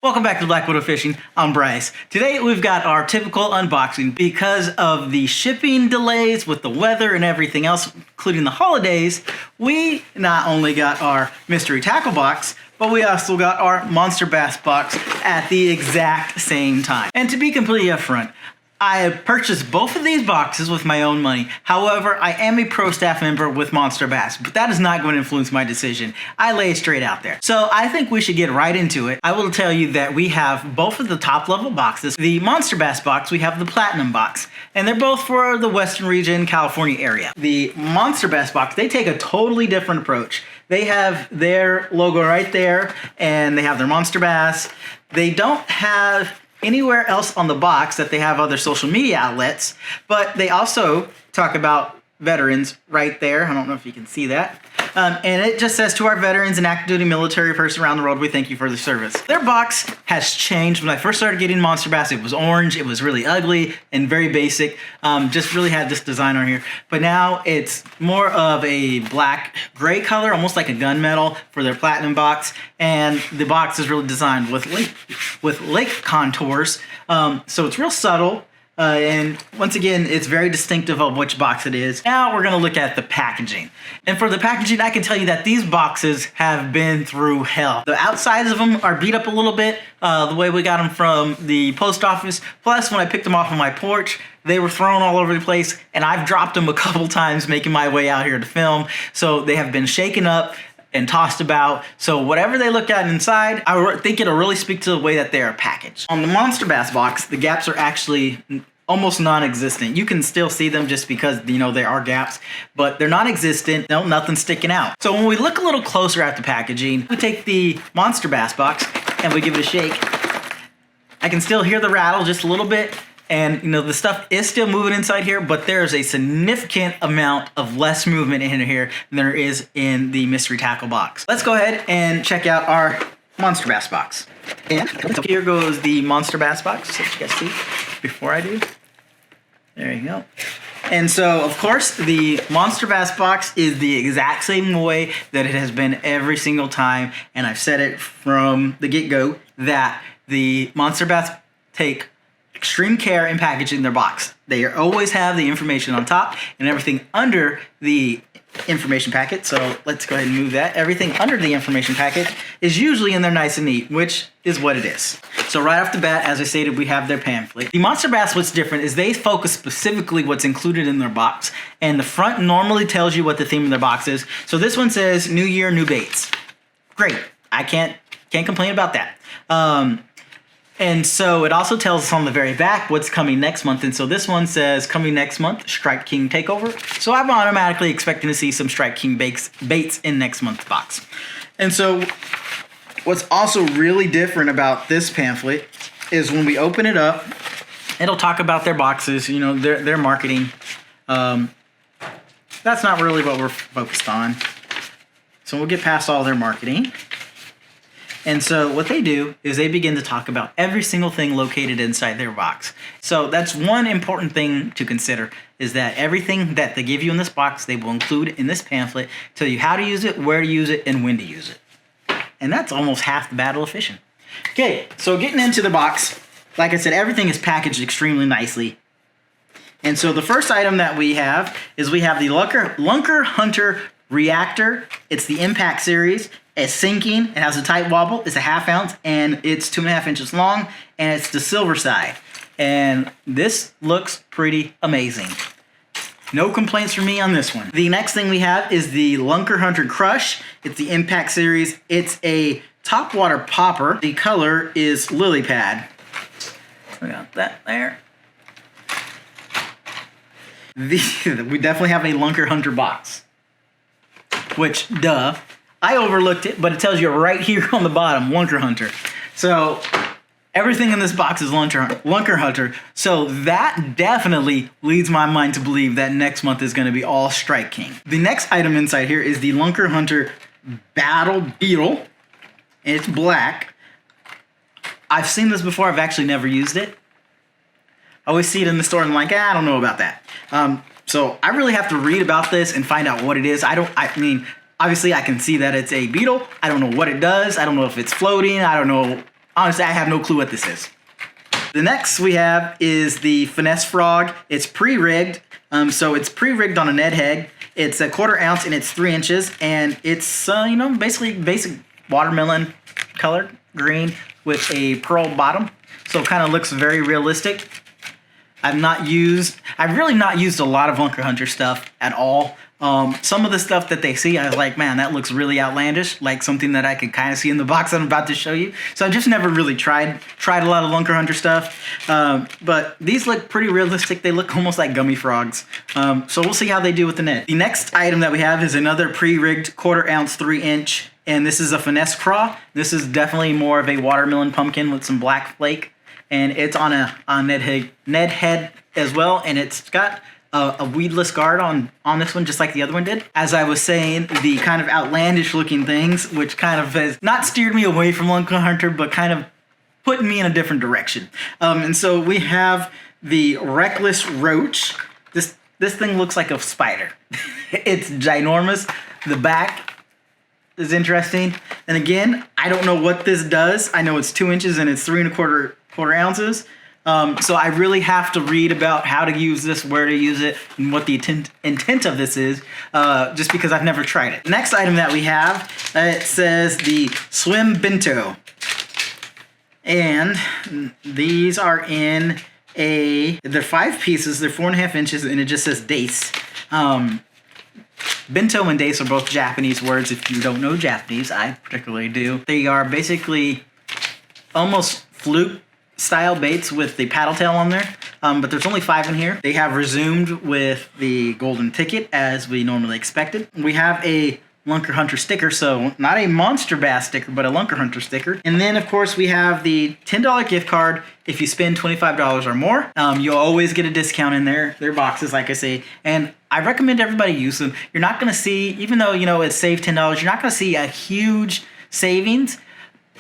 Welcome back to Black Widow Fishing. I'm Bryce. Today we've got our typical unboxing. Because of the shipping delays with the weather and everything else, including the holidays, we not only got our mystery tackle box, but we also got our Monsterbass box at the exact same time. And to be completely upfront, I have purchased both of these boxes with my own money. However, I am a pro staff member with Monsterbass, but that is not going to influence my decision. I lay it straight out there. So I think we should get right into it. I will tell you that we have both of the top level boxes. The Monsterbass box, we have the Platinum box, and they're both for the Western region, California area. The Monsterbass box, they take a totally different approach. They have their logo right there, and they have their Monsterbass. They don't have anywhere else on the box that they have other social media outlets, but they also talk about veterans right there. I don't know if you can see that. And it just says, to our veterans and active duty military personnel around the world, we thank you for the service. Their box has changed. When I first started getting Monsterbass, it was orange. It was really ugly and very basic. Just really had this design on here. But now it's more of a black gray color, almost like a gunmetal for their Platinum box. And the box is really designed with lake contours. So it's real subtle. And once again, it's very distinctive of which box it is. Now we're going to look at the packaging. And for the packaging, I can tell you that these boxes have been through hell. The outsides of them are beat up a little bit, the way we got them from the post office. Plus, when I picked them off on my porch, they were thrown all over the place, and I've dropped them a couple times making my way out here to film. So they have been shaken up and tossed about. So whatever they look at inside, I think it'll really speak to the way that they are packaged. On the Monsterbass box, the gaps are actually almost non-existent. You can still see them just because, you know, there are gaps, but they're non-existent. No, nothing's sticking out. So when we look a little closer at the packaging, we take the Monsterbass box and we give it a shake. I can still hear the rattle just a little bit. And, you know, the stuff is still moving inside here, but there's a significant amount of less movement in here than there is in the mystery tackle box. Let's go ahead and check out our Monsterbass box. And here goes the Monsterbass box, so you guys see before I do. There you go. And so, of course, the Monsterbass box is the exact same way that it has been every single time. And I've said it from the get-go that the Monsterbass take extreme care in packaging their box. They always have the information on top and everything under the information packet. So let's go ahead and move that. Everything under the information packet is usually in there nice and neat, which is what it is. So right off the bat, as I stated, we have their pamphlet. The Monsterbass, what's different is they focus specifically what's included in their box, and the front normally tells you what the theme of their box is. So this one says New Year, New Baits. Great. I can't complain about that. And so it also tells us on the very back what's coming next month. And so this one says, coming next month, Strike King Takeover. So I'm automatically expecting to see some Strike King baits in next month's box. And so what's also really different about this pamphlet is when we open it up, it'll talk about their boxes, you know, their marketing. That's not really what we're focused on. So we'll get past all their marketing. And so what they do is they begin to talk about every single thing located inside their box. So that's one important thing to consider, is that everything that they give you in this box, they will include in this pamphlet, tell you how to use it, where to use it, and when to use it. And that's almost half the battle of fishing. Okay, so getting into the box, like I said, everything is packaged extremely nicely. And so the first item that we have is we have the Lunkerhunt Reactor. It's the Impact Series. It's sinking, it has a tight wobble, it's a 1/2 ounce, and it's 2.5 inches long, and it's the silver side. And this looks pretty amazing. No complaints from me on this one. The next thing we have is the Lunkerhunt Crush. It's the Impact Series. It's a topwater popper. The color is lily pad. We got that there. We definitely have a Lunkerhunt box. Which, duh. I overlooked it, but it tells you right here on the bottom, Lunkerhunt. So everything in this box is Lunkerhunt. So that definitely leads my mind to believe that next month is going to be all Strike King. The next item inside here is the Lunkerhunt Battle Beetle. It's black. I've seen this before. I've actually never used it. I always see it in the store and I'm like, I don't know about that. So I really have to read about this and find out what it is. I mean, obviously I can see that it's a beetle. I don't know what it does. I don't know if it's floating. I don't know honestly, I have no clue what this is. The next we have is the Finesse Frog. It's pre-rigged, so it's pre-rigged on a Ned head. It's a 1/4 ounce and it's 3 inches, and it's you know, basically basic watermelon color, green with a pearl bottom. So it kind of looks very realistic. I've really not used a lot of Lunkerhunter stuff at all. Some of the stuff that they see, I was like, man, that looks really outlandish, like something that I could kind of see in the box I'm about to show you. So I just never really tried a lot of Lunkerhunter stuff. But these look pretty realistic. They look almost like gummy frogs. So we'll see how they do with the net. The next item that we have is another pre-rigged 1/4 ounce 3 inch, and this is a Finesse Craw. This is definitely more of a watermelon pumpkin with some black flake, and it's on a Ned head as well, and it's got a weedless guard on this one, just like the other one did. As I was saying, the kind of outlandish looking things, which kind of has not steered me away from Lunkerhunter, but kind of put me in a different direction. And so we have the Reckless Roach. This thing looks like a spider. It's ginormous. The back is interesting. And again, I don't know what this does. I know it's 2 inches and it's 3 1/4 ounces. So I really have to read about how to use this, where to use it, and what the intent of this is, just because I've never tried it. Next item that we have, it says the Swim Bento. And these are in they're 5 pieces, they're 4.5 inches, and it just says Dace. Bento and Dace are both Japanese words. If you don't know Japanese, I particularly do. They are basically almost fluke style baits with the paddle tail on there, but there's only 5 in here. They have resumed with the golden ticket as we normally expected. We have a Lunkerhunter sticker, so not a Monsterbass sticker, but a Lunkerhunter sticker. And then of course we have the $10 gift card if you spend $25 or more. You'll always get a discount in their boxes, like I say, and I recommend everybody use them. You're not going to see, even though, you know, it's saved $10, you're not going to see a huge savings,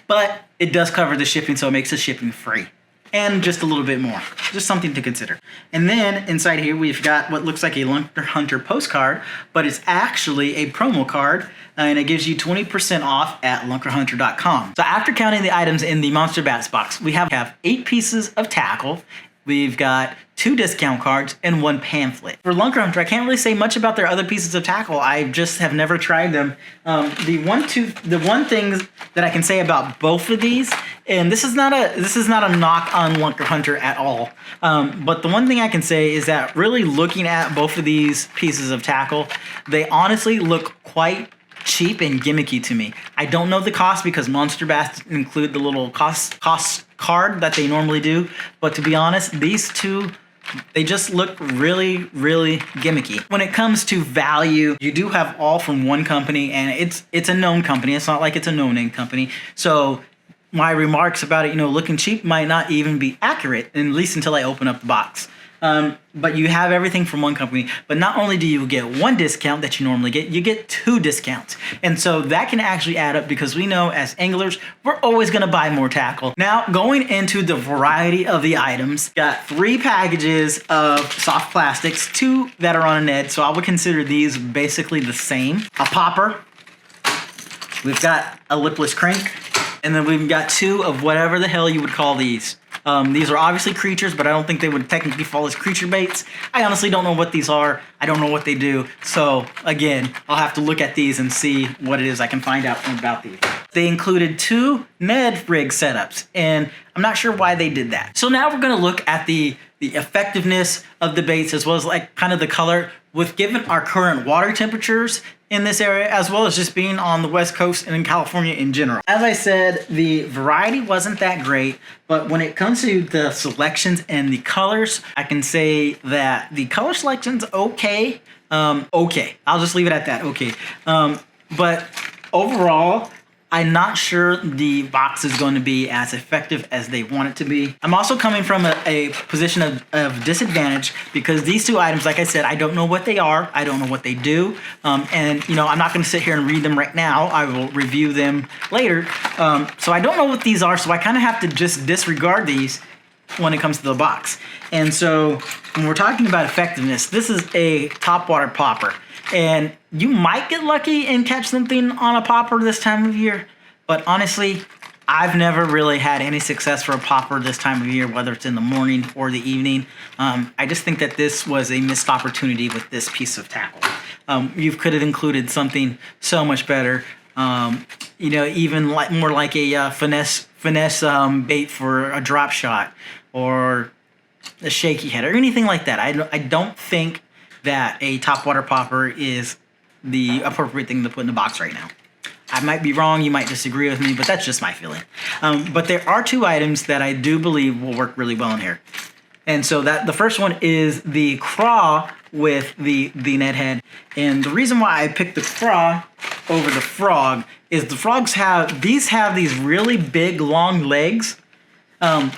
but it does cover the shipping, so it makes the shipping free. And just a little bit more. Just something to consider. And then inside here we've got what looks like a Lunkerhunter postcard, but it's actually a promo card, and it gives you 20% off at lunkerhunter.com. So after counting the items in the Monsterbass box, we have 8 pieces of tackle. We've got 2 discount cards and 1 pamphlet. For Lunkerhunter, I can't really say much about their other pieces of tackle. I just have never tried them. The one thing that I can say about both of these, and this is not a knock on Lunkerhunter at all, but the one thing I can say is that really looking at both of these pieces of tackle, they honestly look quite cheap and gimmicky to me. I don't know the cost because Monsterbass include the little cost card that they normally do, but to be honest, these two, they just look really, really gimmicky. When it comes to value, you do have all from one company, and it's a known company. It's not like it's a no-name company. So my remarks about it, you know, looking cheap might not even be accurate, at least until I open up the box. But you have everything from one company. But not only do you get 1 discount that you normally get, you get 2 discounts. And so that can actually add up because we know as anglers, we're always going to buy more tackle. Now, going into the variety of the items, got 3 packages of soft plastics, 2 that are on a Ned. So I would consider these basically the same. A popper. We've got a lipless crank. And then we've got 2 of whatever the hell you would call these. These are obviously creatures, but I don't think they would technically fall as creature baits. I honestly don't know what these are. I don't know what they do. So again, I'll have to look at these and see what it is I can find out about these. They included 2 Ned rig setups, and I'm not sure why they did that. So now we're going to look at the effectiveness of the baits as well as like kind of the color with given our current water temperatures in this area, as well as just being on the West Coast and in California in general. As I said, the variety wasn't that great, but when it comes to the selections and the colors, I can say that the color selection's okay. Okay, I'll just leave it at that, okay. But overall, I'm not sure the box is going to be as effective as they want it to be. I'm also coming from a position of disadvantage because these 2 items, like I said, I don't know what they are. I don't know what they do. And, you know, I'm not going to sit here and read them right now. I will review them later. So I don't know what these are, so I kind of have to just disregard these when it comes to the box. And so when we're talking about effectiveness, this is a topwater popper. And you might get lucky and catch something on a popper this time of year, but honestly, I've never really had any success for a popper this time of year, whether it's in the morning or the evening. I just think that this was a missed opportunity with this piece of tackle. You could have included something so much better. Even more like a finesse bait for a drop shot or a shaky head or anything like that. I don't think that a topwater popper is the appropriate thing to put in the box right now. I might be wrong, you might disagree with me, but that's just my feeling. But there are two items that I do believe will work really well in here. And so the first one is the craw with the Ned head. And the reason why I picked the craw over the frog is the frogs have these really big, long legs.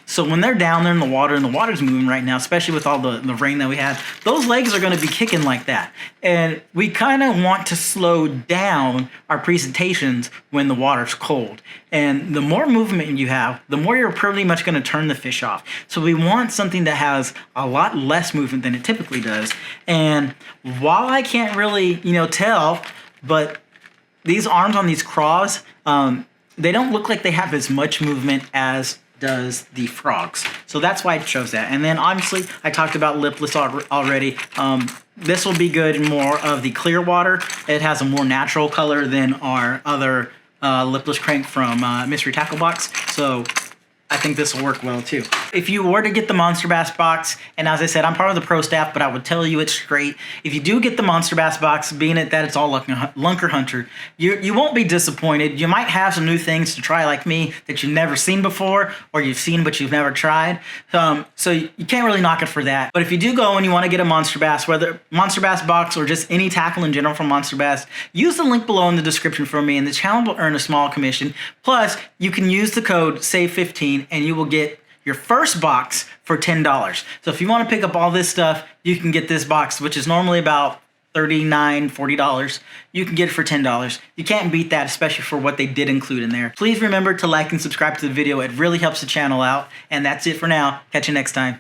So when they're down there in the water and the water's moving right now, especially with all the rain that we have, those legs are going to be kicking like that. And we kind of want to slow down our presentations when the water's cold. And the more movement you have, the more you're pretty much going to turn the fish off. So we want something that has a lot less movement than it typically does. And while I can't really, tell, but these arms on these craws, they don't look like they have as much movement as does the frogs. So that's why I chose that. And then obviously I talked about lipless already. This will be good in more of the clear water. It has a more natural color than our other lipless crank from Mystery Tackle Box. So I think this will work well too. If you were to get the Monsterbass box, and as I said, I'm part of the pro staff, but I would tell you it's great. If you do get the Monsterbass box, being that it's all Lunkerhunt, you won't be disappointed. You might have some new things to try like me that you've never seen before, or you've seen but you've never tried. So you can't really knock it for that. But if you do go and you want to get a Monsterbass, whether Monsterbass box or just any tackle in general from Monsterbass, use the link below in the description for me, and the channel will earn a small commission. Plus, you can use the code SAVE15 and you will get your first box for $10. So if you want to pick up all this stuff, you can get this box, which is normally about $39, $40. You can get it for $10. You can't beat that, especially for what they did include in there. Please remember to like and subscribe to the video. It really helps the channel out. And that's it for now. Catch you next time.